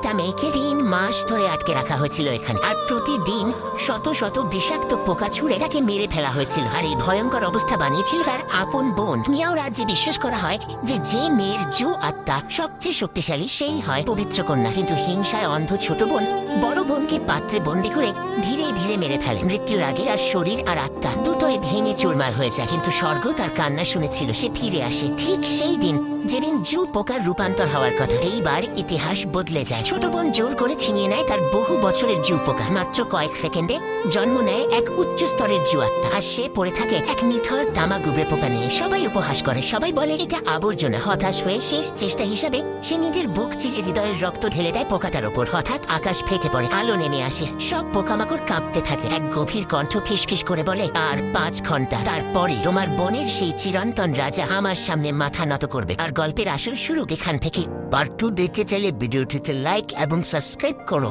একটা মেয়েকে 3 মাস ধরে আটকে রাখা হয়েছিল এখানে, আর প্রতিদিন শত শত বিষাক্ত পোকা ছুঁড়ে তাকে মেরে ফেলা হয়েছিল। আর এই ভয়ঙ্কর অবস্থা বানিয়েছিল তার আপন বোন। মিয়াও রাজ্যে বিশ্বাস করা হয় যে মেয়ের জু আত্মা সবচেয়ে শক্তিশালী সেই হয় পবিত্র কন্যা। কিন্তু হিংসায় অন্ধ ছোট বোন বড় বোনকে পাত্রে বন্দি করে ধীরে ধীরে মেরে ফেলে। মৃত্যুর আগে আর শরীর আর আত্মা দুটোই ভেঙে চুরমার হয়ে যায়। কিন্তু স্বর্গ তার কান্না শুনেছিল, সে ফিরে আসে ঠিক সেই দিন যেদিন জু পোকার রূপান্তর হওয়ার কথা। এইবার ইতিহাস বদলে যায়। ছোট বোন জোর করে ছিনিয়ে নেয় তার বহু বছরের জু পোকা। মাত্র কয়েক সেকেন্ডে জন্ম নেয় এক উচ্চ স্তরের জু আত্মা, আর সে পড়ে থাকে এক নিথর তামা গুবরে পোকা নিয়ে। সবাই উপহাস করে, সবাই বলে এটা আবর্জনা। হতাশ হয়ে শেষ চেষ্টা হিসাবে সে নিজের বুক চিরে হৃদয়ের রক্ত ঢেলে দেয় পোকাটার ওপর। হঠাৎ আকাশ ফেটে পড়ে, আলো নেমে আসে, সব পোকামাকড় কাঁপতে থাকে। এক গভীর কণ্ঠ ফিসফিস করে বলে, আর 5 ঘন্টা, তারপরে তোমার বোনের সেই চিরন্তন রাজা আমার সামনে মাথা নত করবে। আর গল্পের আসল শুরু এখান থেকে। পার্ট 2 দেখতে চাইলে ভিডিওটিতে লাইক এবং সাবস্ক্রাইব করো।